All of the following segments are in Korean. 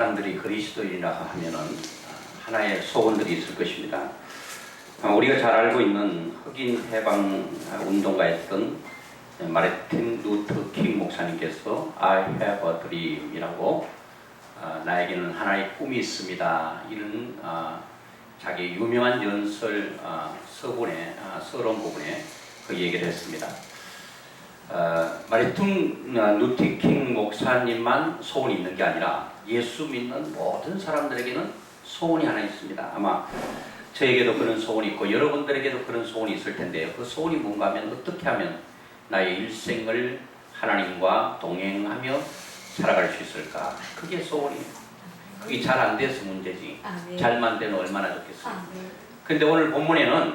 사람들이 그리스도인이라 하면은 하나의 소원들이 있을 것입니다. 우리가 잘 알고 있는 흑인 해방 운동가였던 마르틴 루터 킹 목사님께서 I have a dream이라고 나에게는 하나의 꿈이 있습니다. 이런 자기 유명한 연설 서론 부분에 그 얘기를 했습니다. 마르틴 루터 킹 목사님만 소원이 있는 게 아니라 예수 믿는 모든 사람들에게는 소원이 하나 있습니다. 아마 저에게도 그런 소원이 있고 여러분들에게도 그런 소원이 있을 텐데요. 그 소원이 뭔가 하면 어떻게 하면 나의 일생을 하나님과 동행하며 살아갈 수 있을까? 그게 소원이에요. 그게 잘 안 돼서 문제지. 잘만 되면 얼마나 좋겠어요. 그런데 오늘 본문에는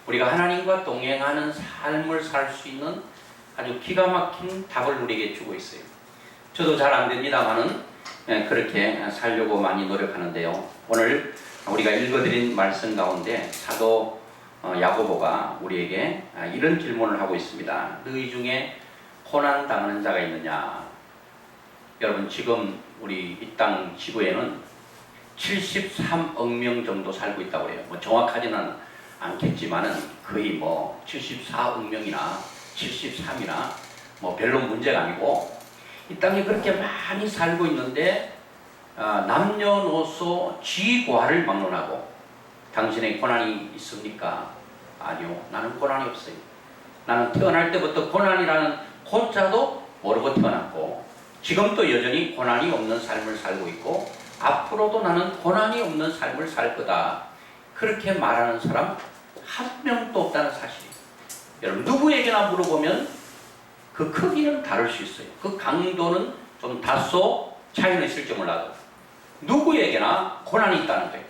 우리가 하나님과 동행하는 삶을 살 수 있는 아주 기가 막힌 답을 우리에게 주고 있어요. 저도 잘 안 됩니다만은 그렇게 살려고 많이 노력하는데요. 오늘 우리가 읽어드린 말씀 가운데 사도 야고보가 우리에게 이런 질문을 하고 있습니다. 너희 중에 고난 당하는 자가 있느냐? 여러분, 지금 우리 이 땅 지구에는 73억 명 정도 살고 있다고 해요. 뭐 정확하지는 않겠지만은 거의 74억 명이나 73이나 별로 문제가 아니고, 이 땅에 그렇게 많이 살고 있는데 남녀노소 지과를 막론하고 당신의 고난이 있습니까? 아니요, 나는 고난이 없어요. 나는 태어날 때부터 고난이라는 고자도 모르고 태어났고 지금도 여전히 고난이 없는 삶을 살고 있고 앞으로도 나는 고난이 없는 삶을 살 거다. 그렇게 말하는 사람 한 명도 없다는 사실이에요. 여러분, 누구에게나 물어보면 그 크기는 다를 수 있어요. 그 강도는 좀 다소 차이는 있을지 몰라도 누구에게나 고난이 있다는 거예요.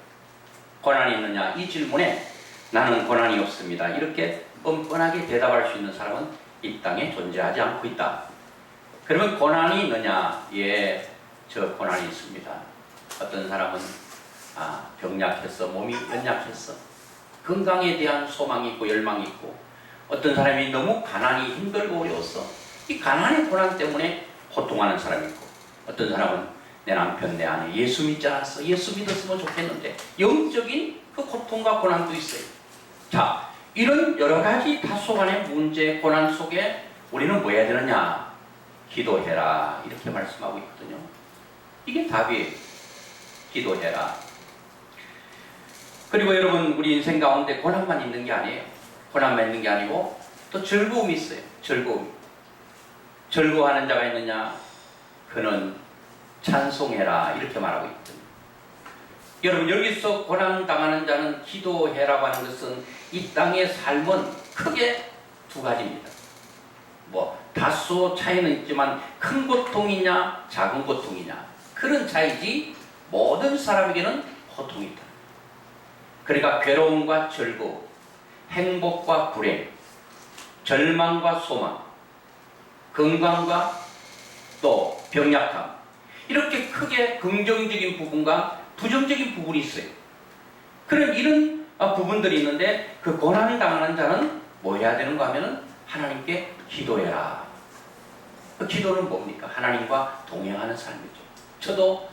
고난이 있느냐? 이 질문에 나는 고난이 없습니다. 이렇게 뻔뻔하게 대답할 수 있는 사람은 이 땅에 존재하지 않고 있다. 그러면 고난이 있느냐? 예, 저 고난이 있습니다. 어떤 사람은 병약했어, 몸이 연약했어, 건강에 대한 소망이 있고 열망이 있고, 어떤 사람이 너무 가난이 힘들고 어려웠어. 이 가난의 고난 때문에 고통하는 사람이 있고, 어떤 사람은 내 남편, 내 아내 예수 믿지 않았어. 예수 믿었으면 좋겠는데 영적인 그 고통과 고난도 있어요. 자, 이런 여러 가지 다소간의 문제, 고난 속에 우리는 뭐 해야 되느냐? 기도해라. 이렇게 말씀하고 있거든요. 이게 답이에요. 기도해라. 그리고 여러분, 우리 인생 가운데 고난만 있는 게 아니에요. 고난만 있는 게 아니고 또 즐거움이 있어요. 즐거움. 즐거워하는 자가 있느냐? 그는 찬송해라. 이렇게 말하고 있거든요. 여러분, 여기서 고난당하는 자는 기도해라고 하는 것은 이 땅의 삶은 크게 두 가지입니다. 다소 차이는 있지만 큰 고통이냐 작은 고통이냐 그런 차이지 모든 사람에게는 고통이 있다. 그러니까 괴로움과 즐거움, 행복과 불행, 절망과 소망, 건강과 또 병약함, 이렇게 크게 긍정적인 부분과 부정적인 부분이 있어요. 그럼 이런 부분들이 있는데 그 고난을 당하는 자는 뭐 해야 되는가 하면은 하나님께 기도해라. 그 기도는 뭡니까? 하나님과 동행하는 삶이죠. 저도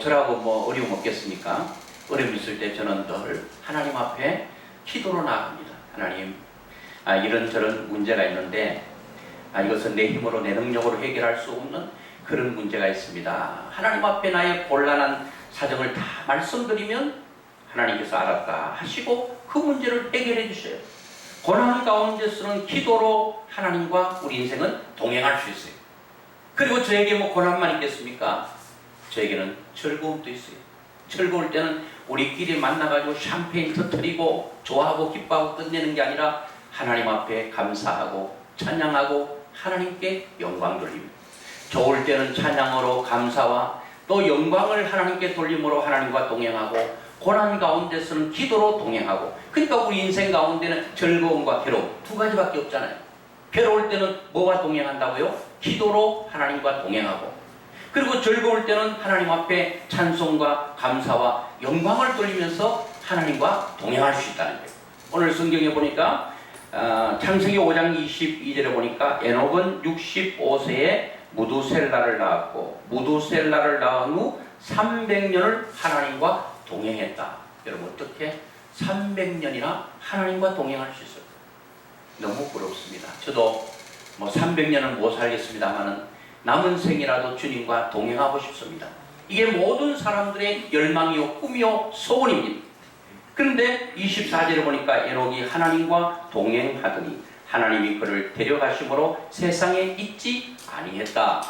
저라고 어려움 없겠습니까? 어려움 있을 때 저는 늘 하나님 앞에 기도로 나아갑니다. 하나님, 이런저런 문제가 있는데 이것은 내 힘으로 내 능력으로 해결할 수 없는 그런 문제가 있습니다. 하나님 앞에 나의 곤란한 사정을 다 말씀드리면 하나님께서 알았다 하시고 그 문제를 해결해 주셔요. 고난 가운데서는 기도로 하나님과 우리 인생은 동행할 수 있어요. 그리고 저에게 고난만 있겠습니까? 저에게는 즐거움도 있어요. 즐거울 때는 우리끼리 만나가지고 샴페인 터뜨리고 좋아하고 기뻐하고 끝내는 게 아니라 하나님 앞에 감사하고 찬양하고 하나님께 영광 돌립니다. 좋을 때는 찬양으로 감사와 또 영광을 하나님께 돌림으로 하나님과 동행하고, 고난 가운데서는 기도로 동행하고, 그러니까 우리 인생 가운데는 즐거움과 괴로움 두 가지밖에 없잖아요. 괴로울 때는 뭐와 동행한다고요? 기도로 하나님과 동행하고, 그리고 즐거울 때는 하나님 앞에 찬송과 감사와 영광을 돌리면서 하나님과 동행할 수 있다는 거예요. 오늘 성경에 보니까 창세기 5장 22절에 보니까 에녹은 65세에 무두셀라를 낳았고 무두셀라를 낳은 후 300년을 하나님과 동행했다. 여러분 어떻게 300년이나 하나님과 동행할 수 있을까요? 너무 부럽습니다. 저도 뭐 300년은 못 살겠습니다만은 남은 생이라도 주님과 동행하고 싶습니다. 이게 모든 사람들의 열망이요 꿈이요 소원입니다. 그런데 24절에 보니까 에녹이 하나님과 동행하더니 하나님이 그를 데려가심으로 세상에 있지 아니했다.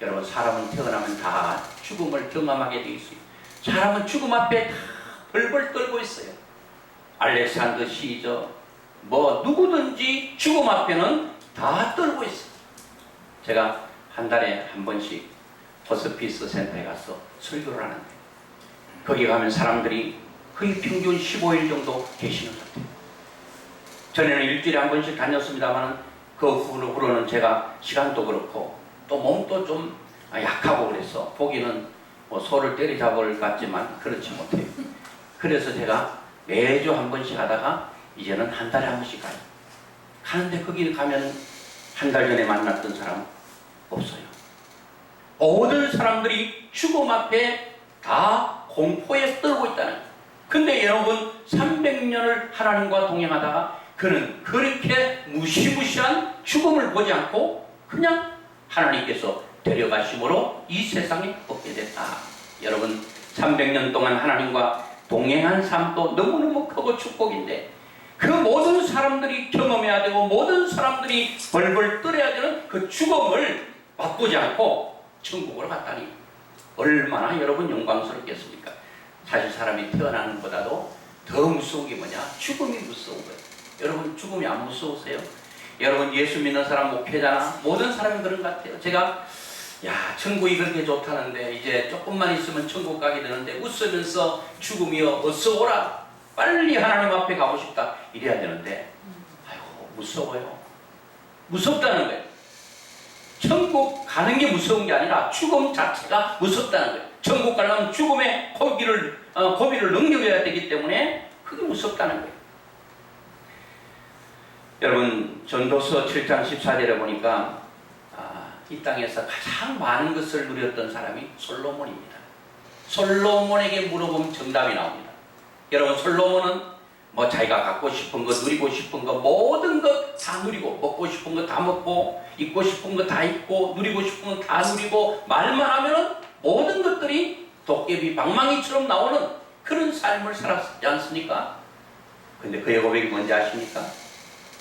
여러분 사람은 태어나면 다 죽음을 경험하게 되어 있어요. 사람은 죽음 앞에 다 벌벌 떨고 있어요. 알렉산더 시저 뭐 누구든지 죽음 앞에는 다 떨고 있어요. 제가 한 달에 한 번씩 호스피스 센터에 가서 설교를 하는데 거기 가면 사람들이 거의 평균 15일 정도 계시는 것 같아요. 전에는 일주일에 한 번씩 다녔습니다만 그 후로는 제가 시간도 그렇고 또 몸도 좀 약하고 그래서 보기는 뭐 소를 때리잡을 것 같지만 그렇지 못해요. 그래서 제가 매주 한 번씩 하다가 이제는 한 달에 한 번씩 가요. 가는데 거기 가면 한 달 전에 만났던 사람 없어요. 모든 사람들이 죽음 앞에 다 공포에 떨고 있다는 거예요. 근데 여러분 300년을 하나님과 동행하다가 그는 그렇게 무시무시한 죽음을 보지 않고 그냥 하나님께서 데려가심으로 이 세상에 없게 됐다. 여러분 300년 동안 하나님과 동행한 삶도 너무너무 크고 축복인데 그 모든 사람들이 경험해야 되고 모든 사람들이 벌벌 떨어야 되는 그 죽음을 맛보지 않고 천국으로 갔다니 얼마나 여러분 영광스럽겠습니까? 사실 사람이 태어나는 것보다도 더 무서운 게 뭐냐? 죽음이 무서운 거예요. 여러분 죽음이 안 무서우세요? 여러분 예수 믿는 사람 목회자나 모든 사람이 그런 것 같아요. 제가 야 천국이 그렇게 좋다는데 이제 조금만 있으면 천국 가게 되는데 웃으면서 죽음이여 어서 오라 빨리 하나님 앞에 가고 싶다 이래야 되는데 아이고 무서워요. 무섭다는 거예요. 천국 가는 게 무서운 게 아니라 죽음 자체가 무섭다는 거예요. 천국 가려면 죽음의 고비를 넘겨야 되기 때문에 그게 무섭다는 거예요. 여러분 전도서 7장 14절에 보니까 이 땅에서 가장 많은 것을 누렸던 사람이 솔로몬입니다. 솔로몬에게 물어보면 정답이 나옵니다. 여러분 솔로몬은 뭐 자기가 갖고 싶은 거 누리고 싶은 거 모든 것 다 누리고 먹고 싶은 거 다 먹고 입고 싶은 거 다 입고 누리고 싶은 거 다 누리고 말만 하면은 모든 것들이 도깨비 방망이처럼 나오는 그런 삶을 살았지 않습니까? 근데 그의 고백이 뭔지 아십니까?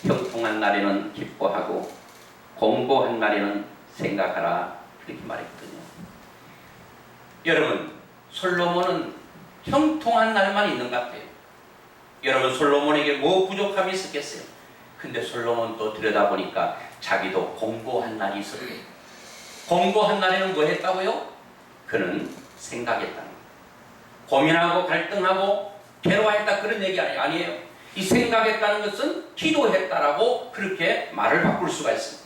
형통한 날에는 기뻐하고 공고한 날에는 생각하라 그렇게 말했거든요. 여러분 솔로몬은 형통한 날만 있는 것 같아요. 여러분 솔로몬에게 뭐 부족함이 있었겠어요? 근데 솔로몬도 들여다보니까 자기도 공고한 날이 있었대요. 공고한 날에는 뭐 했다고요? 그는 생각했다는 거예요. 고민하고 갈등하고 괴로워했다 그런 얘기 아니에요. 이 생각했다는 것은 기도했다라고 그렇게 말을 바꿀 수가 있습니다.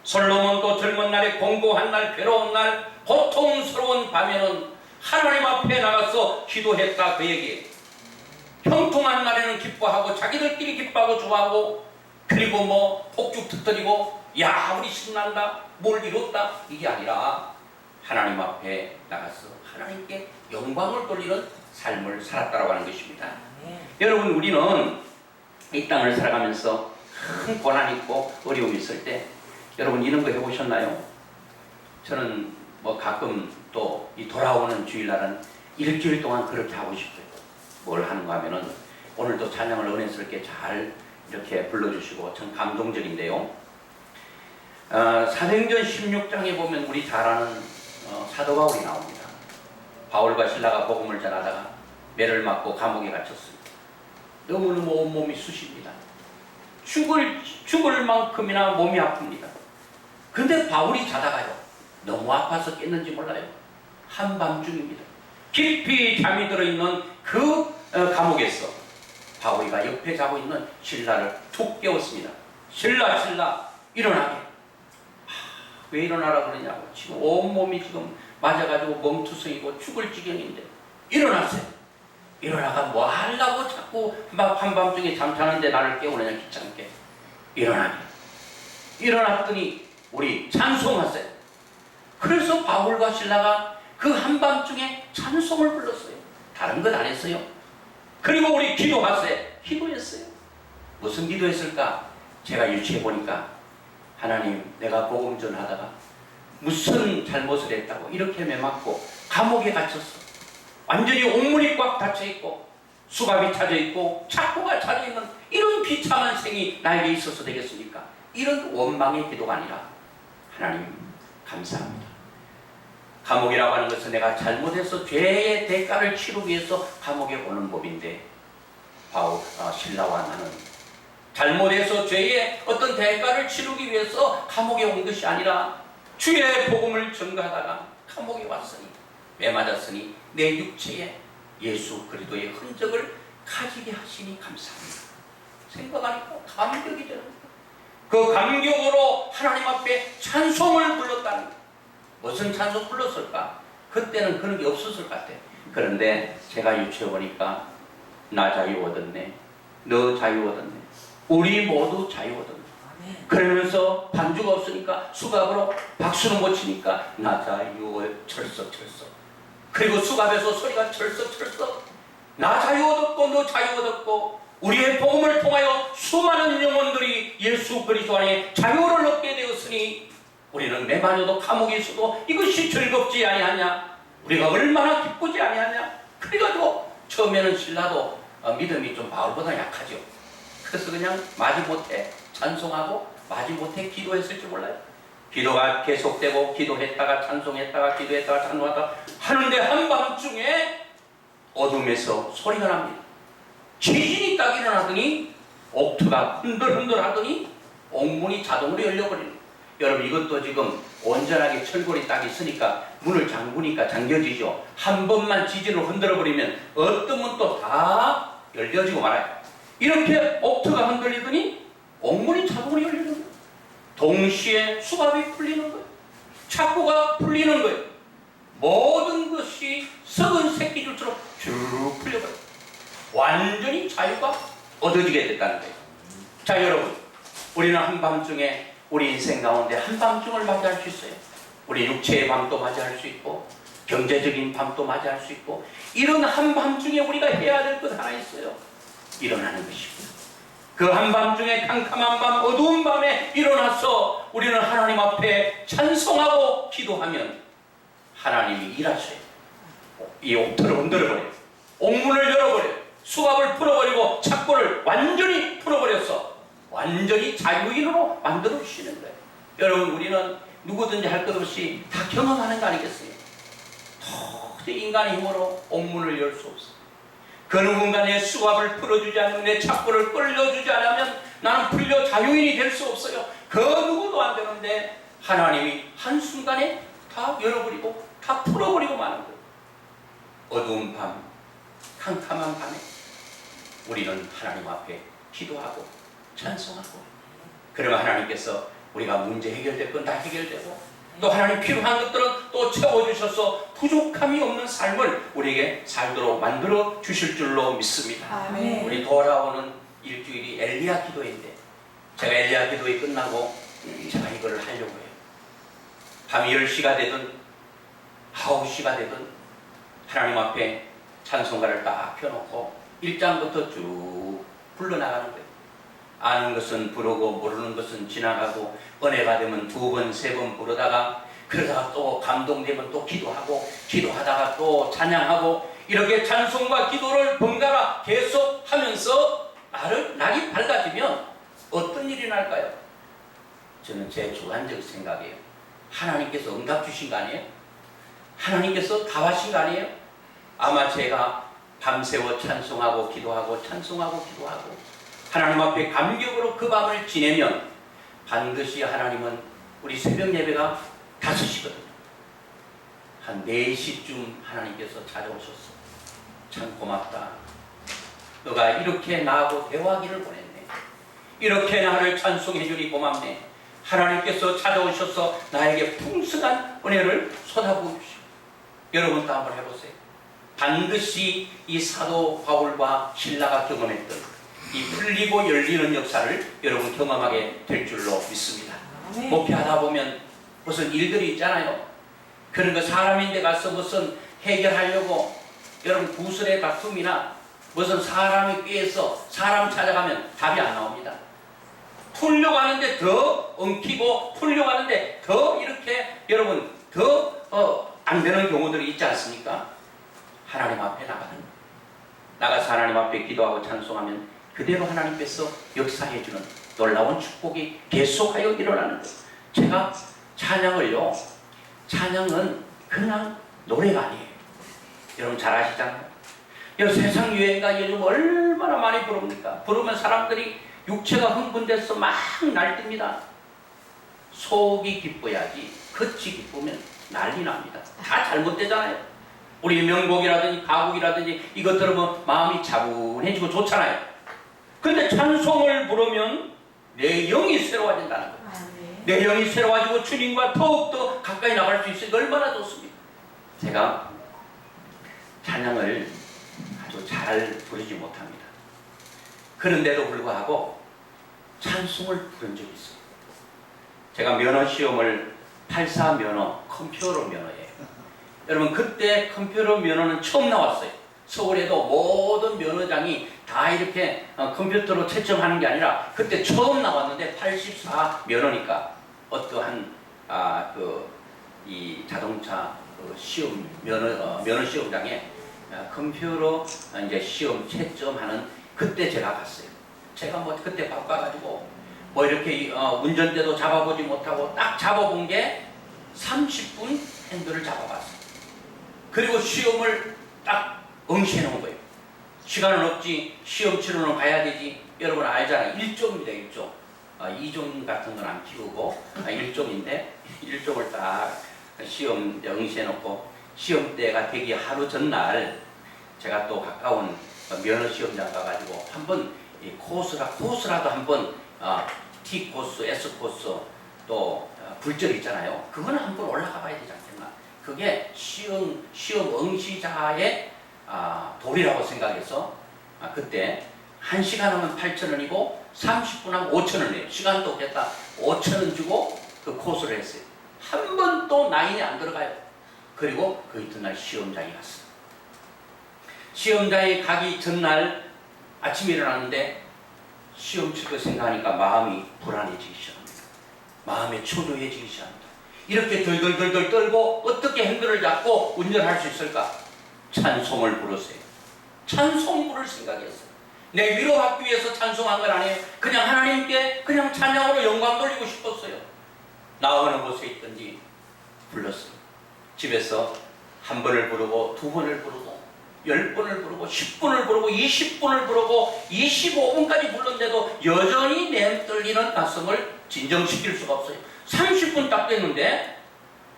솔로몬도 젊은 날에 공고한 날, 괴로운 날, 고통스러운 밤에는 하나님 앞에 나가서 기도했다 그 얘기예요. 형통한 날에는 기뻐하고 자기들끼리 기뻐하고 좋아하고 그리고 뭐 폭죽 터뜨리고 야 우리 신난다 뭘 이뤘다 이게 아니라 하나님 앞에 나가서 하나님께 영광을 돌리는 삶을 살았다고 하는 것입니다. 여러분 우리는 이 땅을 살아가면서 큰 고난 있고 어려움이 있을 때 여러분 이런 거 해보셨나요? 저는 뭐 가끔 또 이 돌아오는 주일날은 일주일 동안 그렇게 하고 싶어요. 뭘 하는가 하면은 오늘도 찬양을 은혜스럽게 잘 이렇게 불러주시고 참 감동적인데요. 사도행전 16장에 보면 우리 잘 아는 사도 바울이 나옵니다. 바울과 실라가 복음을 전하다가 매를 맞고 감옥에 갇혔습니다. 너무너무 온몸이 쑤십니다. 죽을 만큼이나 몸이 아픕니다. 근데 바울이 자다가요. 너무 아파서 깼는지 몰라요. 한밤중입니다. 깊이 잠이 들어있는 그 감옥에서 바울이가 옆에 자고 있는 신라를 툭 깨웠습니다. 신라 일어나게. 왜 일어나라 그러냐고. 지금 온몸이 지금 맞아가지고 멍투성이고 죽을 지경인데 일어나세요. 일어나가 뭐 하려고 자꾸 막 한밤중에 잠자는데 나를 깨우느냐 귀찮게. 일어나게. 일어났더니 우리 찬송하세요. 그래서 바울과 신라가 그 한밤중에 찬송을 불렀어요. 다른 것 안 했어요. 그리고 우리 기도하세. 기도했어요. 무슨 기도했을까? 제가 유추해 보니까 하나님, 내가 복음 전하다가 무슨 잘못을 했다고 이렇게 매맞고 감옥에 갇혔어. 완전히 옥문이 꽉 닫혀 있고 수갑이 차져 있고 착고가 차져 있는 이런 비참한 생이 나에게 있어서 되겠습니까? 이런 원망의 기도가 아니라 하나님 감사합니다. 감옥이라고 하는 것은 내가 잘못해서 죄의 대가를 치르기 위해서 감옥에 오는 법인데 신라와 나는 잘못해서 죄의 어떤 대가를 치르기 위해서 감옥에 온 것이 아니라 주의 복음을 전가하다가 감옥에 왔으니 매 맞았으니 내 육체에 예수 그리스도의 흔적을 가지게 하시니 감사합니다. 생각하니까 감격이 되는 거예요. 그 감격으로 하나님 앞에 찬송을 불렀다는 거예요. 무슨 찬송 불렀을까? 그때는 그런 게 없었을 것 같아요. 그런데 제가 유추해 보니까 나 자유 얻었네, 너 자유 얻었네, 우리 모두 자유 얻었네. 그러면서 반주가 없으니까 수갑으로 박수는 못 치니까 나 자유 철썩철썩. 그리고 수갑에서 소리가 철썩철썩. 나 자유 얻었고 너 자유 얻었고 우리의 복음을 통하여 수많은 영혼들이 예수 그리스도 안에 자유를 얻게 되었으니 우리는 매마저도 감옥에 있어도 이것이 즐겁지 아니하냐, 우리가 얼마나 기쁘지 아니하냐. 그래가지고 처음에는 신라도 믿음이 좀 바울보다 약하죠. 그래서 그냥 마지못해 찬송하고 마지못해 기도했을지 몰라요. 기도가 계속되고 기도했다가 찬송했다가 기도했다가 찬송하다가 하는데 한밤중에 어둠에서 소리가 납니다. 지진이 딱 일어나더니 옥토가 흔들흔들 하더니 옥문이 자동으로 열려버리는 거예요. 여러분, 이것도 지금 온전하게 철골이 딱 있으니까 문을 잠그니까 잠겨지죠. 한 번만 지진을 흔들어버리면 어떤 문도 다 열려지고 말아요. 이렇게 옥토가 흔들리더니 옥문이 자동으로 열리는 거예요. 동시에 수갑이 풀리는 거예요. 착고가 풀리는 거예요. 모든 것이 썩은 새끼줄처럼 쭉 풀려버려요. 완전히 자유가 얻어지게 됐다는 거예요. 자, 여러분, 우리는 한밤중에 우리 인생 가운데 한밤중을 맞이할 수 있어요. 우리 육체의 밤도 맞이할 수 있고 경제적인 밤도 맞이할 수 있고 이런 한밤중에 우리가 해야 될 것 하나 있어요. 일어나는 것입니다. 그 한밤중에 캄캄한 밤, 어두운 밤에 일어나서 우리는 하나님 앞에 찬송하고 기도하면 하나님이 일하셔요. 이 옥토를 흔들어버려요. 옥문을 열어버려요. 수갑을 풀어버리고 착고를 완전히 풀어버려서 완전히 자유인으로 만들어 주시는 거예요. 여러분, 우리는 누구든지 할 것 없이 다 경험하는 거 아니겠어요? 도저히 인간의 힘으로 옥문을 열 수 없어요. 그 누군가 내 수갑을 풀어주지 않으면, 내 착고를 끌려주지 않으면 나는 풀려 자유인이 될 수 없어요. 그 누구도 안 되는데 하나님이 한순간에 다 열어버리고 다 풀어버리고 마는 거예요. 어두운 밤, 캄캄한 밤에 우리는 하나님 앞에 기도하고 찬송하고, 그러면 하나님께서 우리가 문제 해결될 건 다 해결되고 또 하나님 필요한 것들은 또 채워주셔서 부족함이 없는 삶을 우리에게 살도록 만들어 주실 줄로 믿습니다. 아멘. 우리 돌아오는 일주일이 엘리야 기도인데 제가 엘리야 기도가 끝나고 제가 이걸 하려고 해요. 밤이 10시가 되든 9시가 되든 하나님 앞에 찬송가를 딱 펴놓고 1장부터 쭉 불러나가는 거예요. 아는 것은 부르고 모르는 것은 지나가고 은혜가 되면 2번, 3번 부르다가 그러다가 또 감동되면 또 기도하고 기도하다가 또 찬양하고 이렇게 찬송과 기도를 번갈아 계속 하면서 날이 밝아지면 어떤 일이 날까요? 저는 제 주관적 생각이에요. 하나님께서 응답 주신 거 아니에요? 하나님께서 답하신 거 아니에요? 아마 제가 밤새워 찬송하고 기도하고 찬송하고 기도하고 하나님 앞에 감격으로 그 밤을 지내면 반드시 하나님은 우리 새벽 예배가 5시거든요. 한 4시쯤 하나님께서 찾아오셨어. 참 고맙다. 너가 이렇게 나하고 대화하기를 원했네. 이렇게 나를 찬송해 주니 고맙네. 하나님께서 찾아오셔서 나에게 풍성한 은혜를 쏟아부으시오. 여러분도 한번 해보세요. 반드시 이 사도 바울과 신라가 경험했던 이 풀리고 열리는 역사를 여러분 경험하게 될 줄로 믿습니다. 목회하다 보면 무슨 일들이 있잖아요. 그런 거 사람인데 가서 무슨 해결하려고 여러분 구슬의 다툼이나 무슨 사람이 꾀해서 사람 찾아가면 답이 안 나옵니다. 풀려고 하는데 더 엉키고 풀려고 하는데 더 이렇게 여러분 더 안 되는 경우들이 있지 않습니까? 하나님 앞에 나가서 하나님 앞에 기도하고 찬송하면 그대로 하나님께서 역사해주는 놀라운 축복이 계속하여 일어나는 거예요. 제가 찬양을요, 찬양은 그냥 노래가 아니에요. 여러분 잘 아시잖아요. 세상 유행가 요즘 얼마나 많이 부릅니까? 부르면 사람들이 육체가 흥분돼서 막 날뜁니다. 속이 기뻐야지 겉이 기쁘면 난리 납니다. 다 잘못되잖아요. 우리 명곡이라든지 가곡이라든지 이것 들으면 마음이 차분해지고 좋잖아요. 근데 찬송을 부르면 내 영이 새로워진다는 거예요. 내 영이 새로워지고 주님과 더욱더 가까이 나갈 수 있으니까 얼마나 좋습니까? 제가 찬양을 아주 잘 부르지 못합니다. 그런데도 불구하고 찬송을 부른 적이 있어요. 제가 면허 시험을 84 면허, 컴퓨터 면허예요. 여러분 그때 컴퓨터 면허는 처음 나왔어요. 서울에도 모든 면허장이 다 이렇게 컴퓨터로 채점하는 게 아니라 그때 처음 나왔는데 84 면허니까 어떠한 이 자동차 시험 면허 시험장에 컴퓨터 이제 시험 채점하는 그때 제가 갔어요. 제가 뭐 그때 바빠가지고 뭐 이렇게 운전대도 잡아보지 못하고 딱 잡아본 게 30분 핸들을 잡아봤어요. 그리고 시험을 딱 응시해 놓은 거예요. 시간은 없지, 시험 치러는 가야 되지. 여러분 알잖아요. 1종입니다. 1종. 2종 같은 건 안 키우고 1종인데 1종을 딱 시험 응시해 놓고 시험 때가 되기 하루 전날 제가 또 가까운 면허 시험장 가가지고 한번 코스라도 한번 T 코스, S 코스 또 굴절 있잖아요. 그거는 한번 올라가 봐야 되지 않겠나. 그게 시험 응시자의 도리라고 생각해서 그때 1시간 하면 8,000원이고 30분 하면 5,000원이에요. 시간도 없겠다. 5,000원 주고 그 코스를 했어요. 한 번도 라인에 안 들어가요. 그리고 그 이튿날 시험장에 갔어요. 시험장에 가기 전날 아침에 일어났는데 시험 칠 거 생각하니까 마음이 불안해지기 시작합니다. 마음이 초조해지기 시작합니다. 이렇게 덜덜덜덜 떨고 어떻게 핸들을 잡고 운전할 수 있을까? 찬송을 부르세요. 찬송 부를 생각이었어요. 내 위로받기 위해서 찬송한 건 아니에요. 그냥 하나님께 그냥 찬양으로 영광 돌리고 싶었어요. 나 어느 곳에 있든지 불렀어요. 집에서 한 번을 부르고 두 번을 부르고 10번을 부르고 10분을 부르고 20분을 부르고 25분까지 불렀는데도 여전히 내 떨리는 가슴을 진정시킬 수가 없어요. 30분 딱 됐는데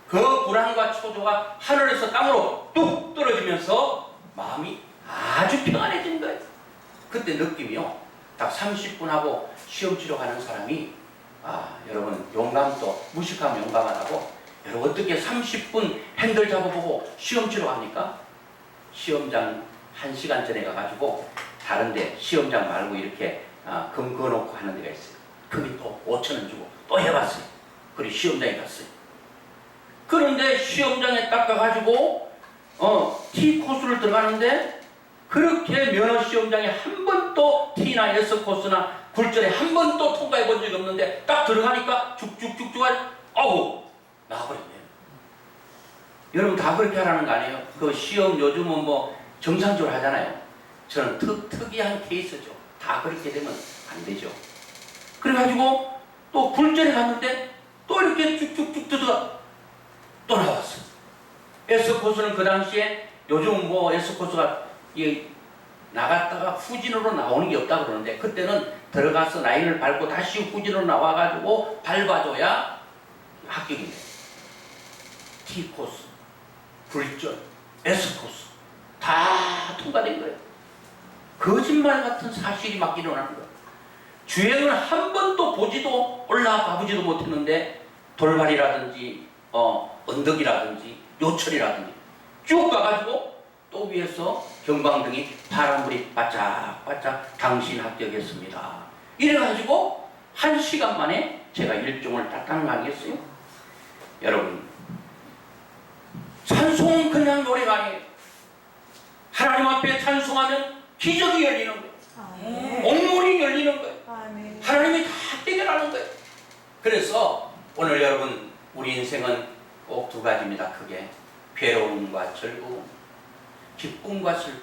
그 불안과 초조가 하늘에서 땅으로 뚝 떨어지면서 마음이 아주 평안해진 거예요. 그때 느낌이요. 딱 30분 하고 시험 치러 가는 사람이 여러분 용감도 무식하면 용감하다고 여러분 어떻게 30분 핸들 잡아보고 시험 치러 갑니까? 시험장 1시간 전에 가가지고 다른데 시험장 말고 이렇게 금 그어놓고 하는 데가 있어요. 거기 또 5,000원 주고 또 해봤어요. 그리고 시험장에 갔어요. 그런데 시험장에 딱 가가지고 T 코스를 들어가는데 그렇게 면허 시험장에 한 번도 T나 S 코스나 굴절에 한 번도 통과해 본 적이 없는데 딱 들어가니까 쭉쭉쭉쭉 아우 나와버렸네요. 여러분 다 그렇게 하라는 거 아니에요? 그 시험 요즘은 뭐 정상적으로 하잖아요. 저는 특이한 케이스죠. 다 그렇게 되면 안 되죠. 그래가지고 또 굴절에 갔는데 또 이렇게 쭉쭉쭉 들어가 또 나왔어. S코스는 그 당시에 요즘 뭐 S코스가 나갔다가 후진으로 나오는 게 없다고 그러는데 그때는 들어가서 라인을 밟고 다시 후진으로 나와가지고 밟아줘야 합격이네. T코스, 굴절, S코스 다 통과된 거예요. 거짓말 같은 사실이 막 일어나는 거예요. 주행을 한 번도 보지도 올라가 보지도 못했는데 돌발이라든지 언덕이라든지 요철이라든지 쭉 가가지고 또 위에서 경광등이 파란불이 바짝바짝 당신 합격했습니다. 이래가지고 1시간 만에 제가 일종을 딱 당하겠어요. 여러분 찬송은 그냥 노래가 아니에요. 하나님 앞에 찬송하면 기적이 열리는 거예요. 아멘. 옥문이 열리는 거예요. 아멘. 하나님이 다 해결하는 거예요. 그래서 오늘 여러분, 우리 인생은 꼭 두 가지입니다. 크게 괴로움과 즐거움, 기쁨과 슬픔.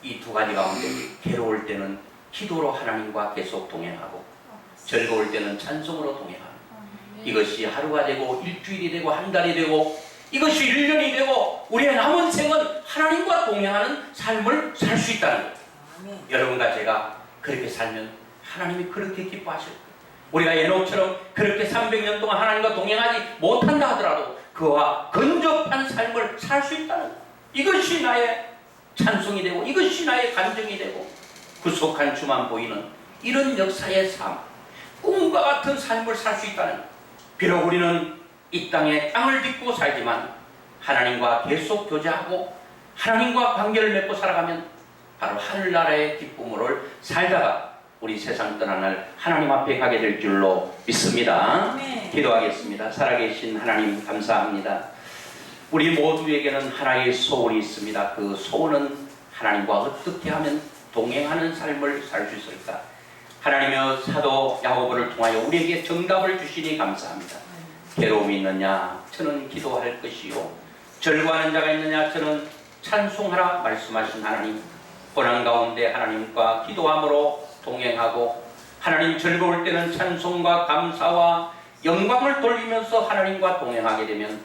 이 두 가지 가운데 괴로울 때는 기도로 하나님과 계속 동행하고, 즐거울 때는 찬송으로 동행하는, 이것이 하루가 되고 일주일이 되고 한 달이 되고 이것이 1년이 되고 우리의 남은 생은 하나님과 동행하는 삶을 살 수 있다는 거예요. 아멘. 여러분과 제가 그렇게 살면 하나님이 그렇게 기뻐하실 거예요. 우리가 에녹처럼 그렇게 300년 동안 하나님과 동행하지 못한다 하더라도 그와 근접한 삶을 살 수 있다는 거예요. 이것이 나의 찬송이 되고 이것이 나의 간증이 되고 구속한 주만 보이는 이런 역사의 삶, 꿈과 같은 삶을 살 수 있다는 거예요. 비록 우리는 이 땅에 땅을 딛고 살지만 하나님과 계속 교제하고 하나님과 관계를 맺고 살아가면 바로 하늘나라의 기쁨으로 살다가 우리 세상 떠난 날 하나님 앞에 가게 될 줄로 믿습니다. 아멘. 기도하겠습니다. 살아계신 하나님 감사합니다. 우리 모두에게는 하나의 소원이 있습니다. 그 소원은 하나님과 어떻게 하면 동행하는 삶을 살 수 있을까? 하나님의 사도 야고보를 통하여 우리에게 정답을 주시니 감사합니다. 괴로움이 있느냐? 저는 기도할 것이요. 즐거워하는 자가 있느냐? 저는 찬송하라 말씀하신 하나님. 고난 가운데 하나님과 기도함으로 동행하고 하나님 즐거울 때는 찬송과 감사와 영광을 돌리면서 하나님과 동행하게 되면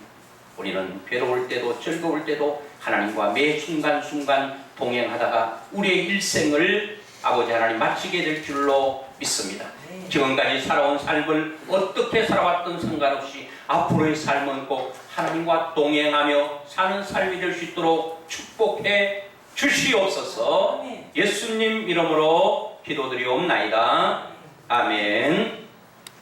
우리는 괴로울 때도 즐거울 때도 하나님과 매 순간순간 동행하다가 우리의 일생을 아버지 하나님 마치게 될 줄로 믿습니다. 지금까지 살아온 삶을 어떻게 살아왔든 상관없이 앞으로의 삶은 꼭 하나님과 동행하며 사는 삶이 될 수 있도록 축복해 주시옵소서. 예수님 이름으로 기도드리옵나이다. 아멘.